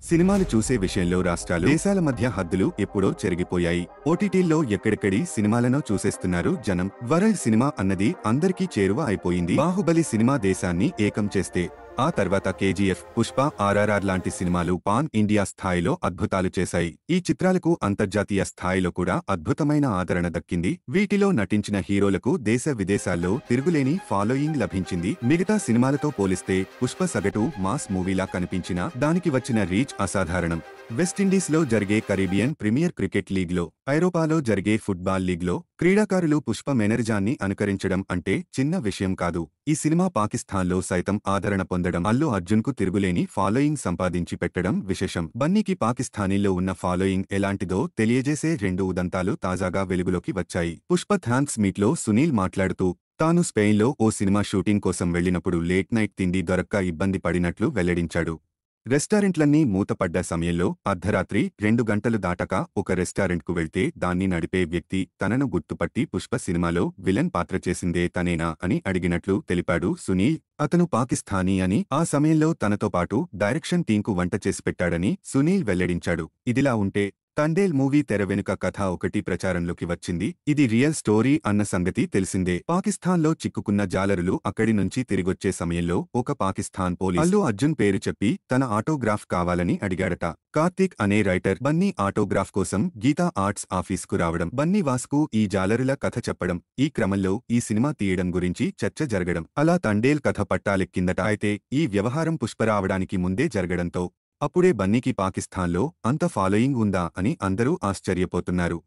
సినిమాలు చూసే విషయంలో రాష్ట్రాలు దేశాల మధ్య హద్దులు ఎప్పుడో చెరిగిపోయాయి. ఓటీటీల్లో ఎక్కడెక్కడి సినిమాలనో చూసేస్తున్నారు జనం. వరల్డ్ సినిమా అన్నది అందరికీ చేరువ అయిపోయింది. బాహుబలి సినిమా దేశాన్ని ఏకం చేస్తే ఆ తర్వాత కేజీఎఫ్, పుష్ప, ఆర్ఆర్ఆర్ లాంటి సినిమాలు పాన్ ఇండియా స్థాయిలో అద్భుతాలు చేశాయి. ఈ చిత్రాలకు అంతర్జాతీయ స్థాయిలో కూడా అద్భుతమైన ఆదరణ దక్కింది. వీటిలో నటించిన హీరోలకు దేశ విదేశాల్లో తిరుగులేని ఫాలోయింగ్ లభించింది. మిగతా సినిమాలతో పోలిస్తే పుష్ప సగటు మాస్ మూవీలా కనిపించినా దానికి వచ్చిన రీచ్ అసాధారణం. వెస్టిండీస్లో జరిగే కరీబియన్ ప్రీమియర్ క్రికెట్ లీగ్లో, ఐరోపాలో జరిగే ఫుట్బాల్ లీగ్లో క్రీడాకారులు పుష్ప మేనరిజాన్ని అనుకరించడం అంటే చిన్న విషయం కాదు. ఈ సినిమా పాకిస్తాన్లో సైతం ఆదరణ పొందడం, అల్లు అర్జున్కు తిరుగులేని ఫాలోయింగ్ సంపాదించి పెట్టడం విశేషం. బన్నీకి పాకిస్తానీలో ఉన్న ఫాలోయింగ్ ఎలాంటిదో తెలియజేసే 2 ఉదంతాలు తాజాగా వెలుగులోకి వచ్చాయి. పుష్ప థ్యాంక్స్ మీట్లో సునీల్ మాట్లాడుతూ తాను స్పెయిన్లో ఓ సినిమా షూటింగ్ కోసం వెళ్లినప్పుడు లేట్ నైట్ తిండి దొరక్క ఇబ్బంది పడినట్లు వెల్లడించాడు. రెస్టారెంట్లన్నీ మూతపడ్డ సమయంలో అర్ధరాత్రి 2 గంటలు దాటక ఒక రెస్టారెంట్కు వెళ్తే దాన్ని నడిపే వ్యక్తి తనను గుర్తుపట్టి పుష్ప సినిమాలో విలన్ పాత్ర చేసిందే తనేనా అని అడిగినట్లు తెలిపాడు సునీల్. అతను పాకిస్తానీ అని, ఆ సమయంలో తనతో పాటు డైరెక్షన్ టీంకు వంట చేసి పెట్టాడని సునీల్ వెల్లడించాడు. ఇదిలా ఉంటే తండేల్ మూవీ తెర వెనుక కథ ఒకటి ప్రచారంలోకి వచ్చింది. ఇది రియల్ స్టోరీ అన్న సంగతి తెలిసిందే. పాకిస్తాన్లో చిక్కుకున్న జాలరులు అక్కడి నుంచి తిరిగొచ్చే సమయంలో ఒక పాకిస్తాన్ పోలీస్ అల్లు అర్జున్ పేరు చెప్పి తన ఆటోగ్రాఫ్ కావాలని అడిగాడట. కార్తీక్ అనే రైటర్ బన్నీ ఆటోగ్రాఫ్ కోసం గీతా ఆర్ట్స్ ఆఫీస్కు రావడం, బన్నీ వాస్కు ఈ జాలరుల కథ చెప్పడం, ఈ క్రమంలో ఈ సినిమా తీయడం గురించి చర్చ జరగడం, అలా తండేల్ కథ పట్టాలెక్కిందట. అయితే ఈ వ్యవహారం పుష్ప రావడానికి ముందే జరగడంతో అప్పుడే బన్నీకి పాకిస్తాన్లో అంత ఫాలోయింగ్ ఉందా అని అందరూ ఆశ్చర్యపోతున్నారు.